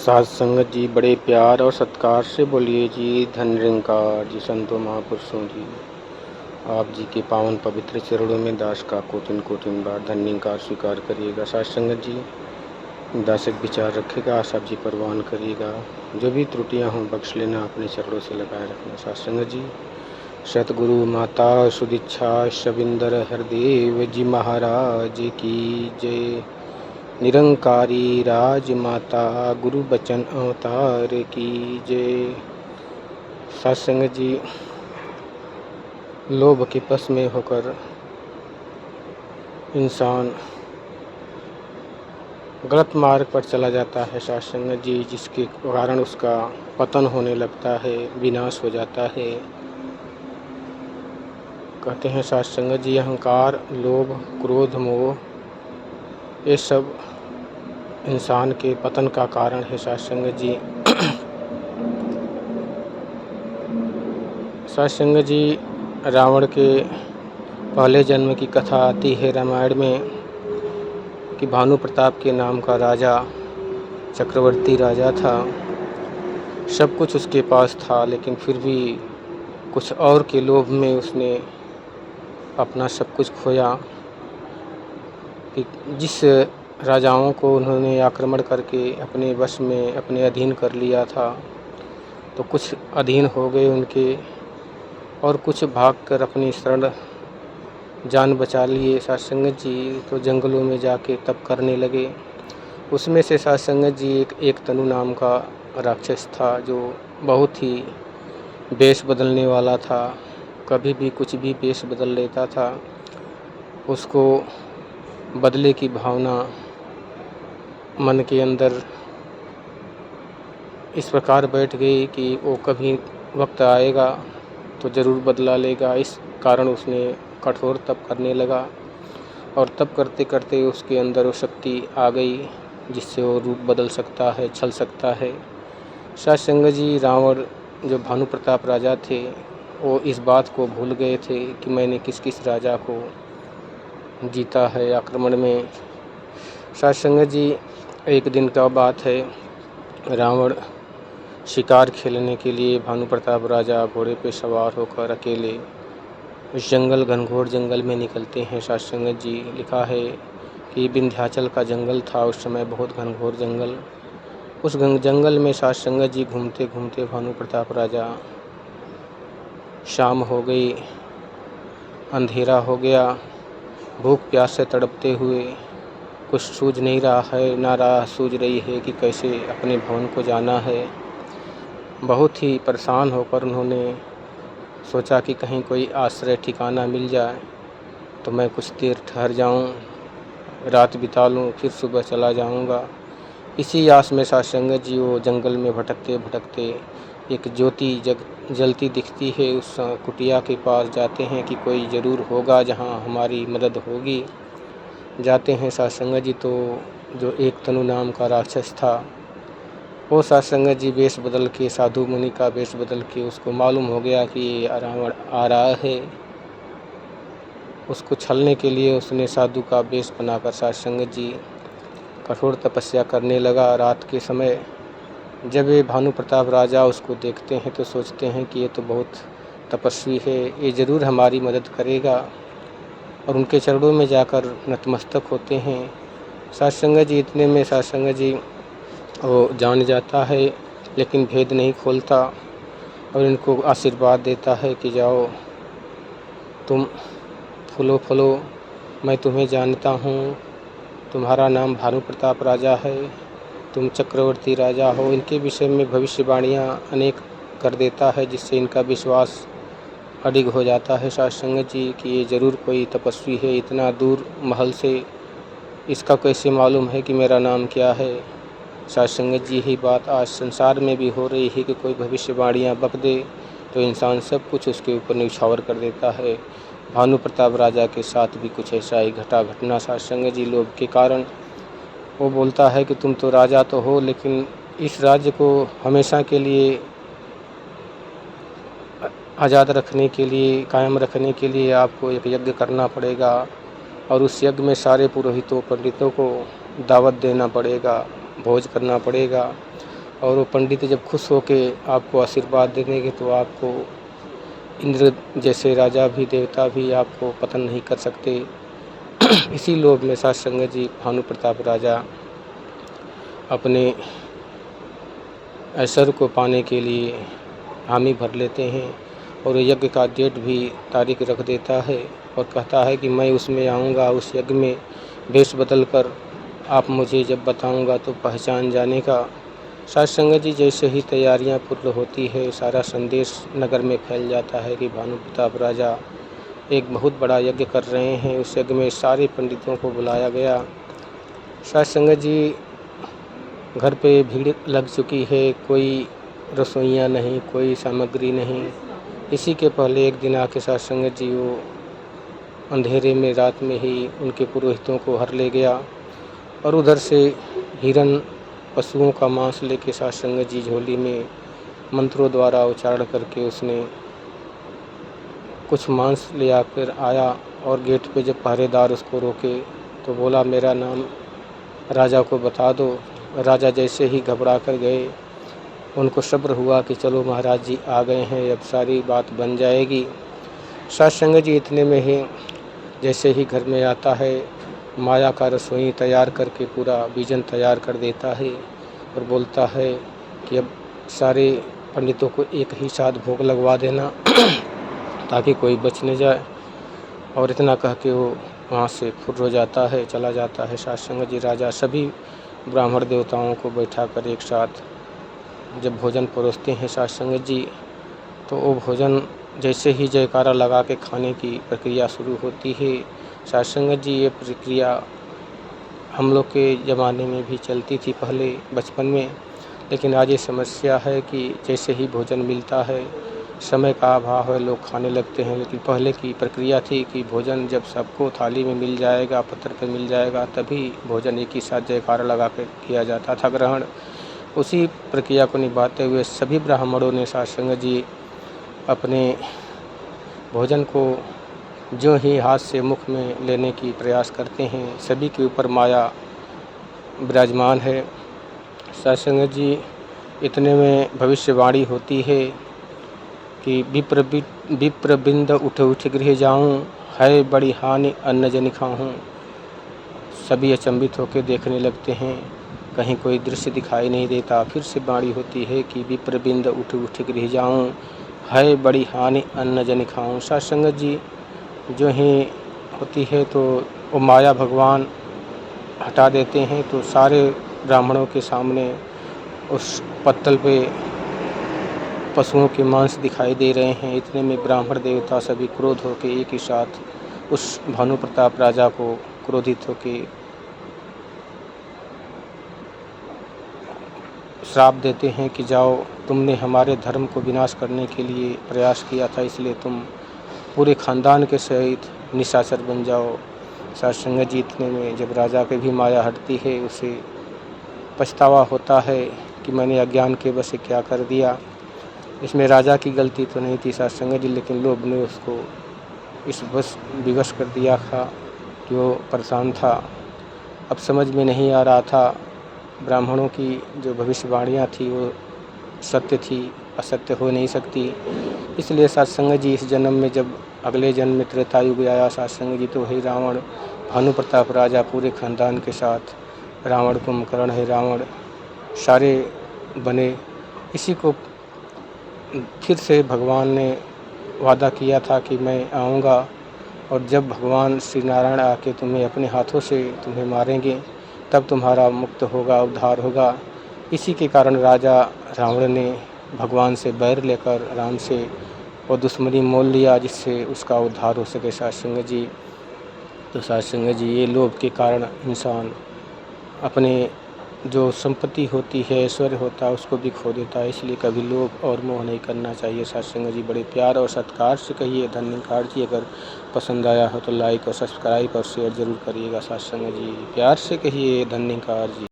साध संगत जी, बड़े प्यार और सत्कार से बोलिए जी। धन निरंकार जी, संतों महापुरुषों जी, आप जी के पावन पवित्र चरणों में दास का कोटिन कोटिन बार धन्यकार स्वीकार करिएगा। साध संगत जी, दासिक विचार रखेगा, आसाब जी परवान करिएगा। जो भी त्रुटियां हों बख्श लेना, अपने चरणों से लगाए रखना। साध संगत जी, सतगुरु माता सुदीक्षा शबिंदर हरदेव जी महाराज की जय। निरंकारी राज माता गुरु बचन अवतार की जय। सत्संग जी, लोभ के पस में होकर इंसान गलत मार्ग पर चला जाता है सत्संग जी, जिसके कारण उसका पतन होने लगता है, विनाश हो जाता है। कहते हैं सत्संग जी, अहंकार, लोभ, क्रोध, मोह ये सब इंसान के पतन का कारण है सत्संग जी। सत्संग जी, रावण के पहले जन्म की कथा आती है रामायण में कि भानु प्रताप के नाम का राजा, चक्रवर्ती राजा था। सब कुछ उसके पास था, लेकिन फिर भी कुछ और के लोभ में उसने अपना सब कुछ खोया। कि जिस राजाओं को उन्होंने आक्रमण करके अपने वश में, अपने अधीन कर लिया था, तो कुछ अधीन हो गए उनके और कुछ भागकर अपनी शरण जान बचा लिए सत्संग जी। तो जंगलों में जाके तप करने लगे। उसमें से सत्संग जी एक तनु नाम का राक्षस था, जो बहुत ही वेश बदलने वाला था। कभी भी कुछ भी वेश बदल लेता था। उसको बदले की भावना मन के अंदर इस प्रकार बैठ गई कि वो कभी वक्त आएगा तो ज़रूर बदला लेगा। इस कारण उसने कठोर तप करने लगा और तप करते करते उसके अंदर वो शक्ति आ गई जिससे वो रूप बदल सकता है, छल सकता है। सत्संग जी, रावण जो भानु प्रताप राजा थे, वो इस बात को भूल गए थे कि मैंने किस किस राजा को जीता है आक्रमण में। सत्संग जी, एक दिन का बात है, रावण शिकार खेलने के लिए भानु प्रताप राजा घोड़े पे सवार होकर अकेले उस जंगल, घनघोर जंगल में निकलते हैं। सत्संग जी, लिखा है कि विंध्याचल का जंगल था उस समय, बहुत घनघोर जंगल। उस जंगल में सत्संग जी घूमते घूमते भानु प्रताप राजा, शाम हो गई, अंधेरा हो गया, भूख प्यास से तड़पते हुए, कुछ सूझ नहीं रहा है, ना राह सूझ रही है कि कैसे अपने भवन को जाना है। बहुत ही परेशान होकर उन्होंने सोचा कि कहीं कोई आश्रय ठिकाना मिल जाए तो मैं कुछ देर ठहर जाऊं, रात बिता लूं, फिर सुबह चला जाऊंगा। इसी आस में सत्संग जी वो जंगल में भटकते भटकते एक ज्योति जलती दिखती है। उस कुटिया के पास जाते हैं कि कोई ज़रूर होगा जहां हमारी मदद होगी। जाते हैं सत्संग जी, तो जो एक तनु नाम का राक्षस था, वो सत्संग जी वेश बदल के, साधु मुनि का वेश बदल के, उसको मालूम हो गया कि ये रावण आ रहा है। उसको छलने के लिए उसने साधु का वेश बनाकर सत्संग जी कठोर तपस्या करने लगा। रात के समय जब ये भानु प्रताप राजा उसको देखते हैं तो सोचते हैं कि ये तो बहुत तपस्वी है, ये ज़रूर हमारी मदद करेगा, और उनके चरणों में जाकर नतमस्तक होते हैं। सत्संग जी, इतने में सत्संग जी वो जान जाता है, लेकिन भेद नहीं खोलता और इनको आशीर्वाद देता है कि जाओ, तुम फूलो फलो, मैं तुम्हें जानता हूँ, तुम्हारा नाम भानु प्रताप राजा है, तुम चक्रवर्ती राजा हो। इनके विषय में भविष्यवाणियाँ अनेक कर देता है, जिससे इनका विश्वास अडिग हो जाता है सत्संग जी कि ये ज़रूर कोई तपस्वी है। इतना दूर महल से इसका कैसे मालूम है कि मेरा नाम क्या है। सत्संग जी, ही बात आज संसार में भी हो रही है कि कोई भविष्यवाणियाँ बक दे तो इंसान सब कुछ उसके ऊपर न्यौछावर कर देता है। भानु प्रताप राजा के साथ भी कुछ ऐसा ही घटना सत्संग जी। लोभ के कारण वो बोलता है कि तुम तो राजा तो हो, लेकिन इस राज्य को हमेशा के लिए आज़ाद रखने के लिए, कायम रखने के लिए आपको एक यज्ञ करना पड़ेगा और उस यज्ञ में सारे पुरोहितों, पंडितों को दावत देना पड़ेगा। भोज करना पड़ेगा। और वो पंडित जब खुश होके आपको आशीर्वाद दे देंगे तो आपको इंद्र जैसे राजा भी, देवता भी आपको पतन नहीं कर सकते। इसी लोभ में साध संगत जी भानु प्रताप राजा अपने ऐश्वर्य को पाने के लिए हामी भर लेते हैं और यज्ञ का डेट भी तारीख रख देता है और कहता है कि मैं उसमें आऊँगा, उस यज्ञ में वेश बदल कर आप मुझे जब बताऊँगा तो पहचान जाने का। साध संगत जी जैसे ही तैयारियां पूर्ण होती है, सारा संदेश नगर में फैल जाता है कि भानु प्रताप राजा एक बहुत बड़ा यज्ञ कर रहे हैं। उस यज्ञ में सारे पंडितों को बुलाया गया। साध संगत जी घर पे भीड़ लग चुकी है, कोई रसोइयाँ नहीं, कोई सामग्री नहीं। इसी के पहले एक दिन आके साध संगत जी वो अंधेरे में रात में ही उनके पुरोहितों को हर ले गया और उधर से हिरन पशुओं का मांस लेके साध संगत जी झोली में मंत्रों द्वारा उच्चारण करके उसने कुछ मांस ले आकर आया और गेट पे जब पहरेदार उसको रोके तो बोला मेरा नाम राजा को बता दो। राजा जैसे ही घबरा कर गए, उनको सब्र हुआ कि चलो महाराज जी आ गए हैं, अब सारी बात बन जाएगी। साध संगत जी इतने में ही जैसे ही घर में आता है, माया का रसोई तैयार करके पूरा व्यंजन तैयार कर देता है और बोलता है कि अब सारे पंडितों को एक ही साथ भोग लगवा देना ताकि कोई बच न जाए। और इतना कह के वो वहाँ से फुर्र हो जाता है, चला जाता है। साध संगत जी राजा सभी ब्राह्मण देवताओं को बैठा कर एक साथ जब भोजन परोसते हैं साध संगत जी, तो वो भोजन जैसे ही जयकारा लगा के खाने की प्रक्रिया शुरू होती है। साध संगत जी ये प्रक्रिया हम लोग के ज़माने में भी चलती थी पहले बचपन में, लेकिन आज ये समस्या है कि जैसे ही भोजन मिलता है, समय का अभाव है, लोग खाने लगते हैं। लेकिन पहले की प्रक्रिया थी कि भोजन जब सबको थाली में मिल जाएगा, पत्थर पे मिल जाएगा, तभी भोजन एक ही साथ जयकारा लगा कर किया जाता था ग्रहण। उसी प्रक्रिया को निभाते हुए सभी ब्राह्मणों ने साध संगत जी अपने भोजन को जो ही हाथ से मुख में लेने की प्रयास करते हैं, सभी के ऊपर माया विराजमान है। साध संगत जी इतने में भविष्यवाणी होती है कि विप्र बिंद उठ उठ गृह जाऊँ, है बड़ी हानि अन्न जन खाऊँ। सभी अचंभित होकर देखने लगते हैं, कहीं कोई दृश्य दिखाई नहीं देता। फिर से वाणी होती है कि विप्र बिंद उठ उठ गृह जाऊँ, है बड़ी हानि अन्न जन खाऊँ। साध संगत जी जो ही होती है तो वो माया भगवान हटा देते हैं, तो सारे ब्राह्मणों के सामने उस पत्तल पे पशुओं के मांस दिखाई दे रहे हैं। इतने में ब्राह्मण देवता सभी क्रोध होकर एक ही साथ उस भानु प्रताप राजा को क्रोधित होकर श्राप देते हैं कि जाओ, तुमने हमारे धर्म को विनाश करने के लिए प्रयास किया था, इसलिए तुम पूरे खानदान के सहित निशाचर बन जाओ। साध संगत जी इतने में जब राजा के भी माया हटती है, उसे पछतावा होता है कि मैंने अज्ञान के वश क्या कर दिया। इसमें राजा की गलती तो नहीं थी साध संगत जी, लेकिन लोभ ने उसको इस बस विवश कर दिया था कि वो परेशान था। अब समझ में नहीं आ रहा था ब्राह्मणों की जो भविष्यवाणियाँ थी वो सत्य थी, असत्य हो नहीं सकती। इसलिए साध संगत जी इस जन्म में जब अगले जन्म में त्रेता युग आया साध संगत जी, तो वही रावण भानु प्रताप राजा पूरे खानदान के साथ रावण कुंभकर्ण है रावण सारे बने। इसी को फिर से भगवान ने वादा किया था कि मैं आऊँगा और जब भगवान श्री नारायण आके तुम्हें अपने हाथों से तुम्हें मारेंगे, तब तुम्हारा मुक्त होगा, उद्धार होगा। इसी के कारण राजा रावण ने भगवान से बैर लेकर राम से वो दुश्मनी मोल लिया, जिससे उसका उद्धार हो सके। साध संगत जी तो साध संगत जी ये लोभ के कारण इंसान अपने जो संपत्ति होती है, ऐश्वर्य होता है, उसको भी खो देता है। इसलिए कभी लोभ और मोह नहीं करना चाहिए। साध संगत जी बड़े प्यार और सत्कार से कहिए धन्यकार जी। अगर पसंद आया हो तो लाइक और सब्सक्राइब और शेयर ज़रूर करिएगा। साध संगत जी प्यार से कहिए धन्यकार जी।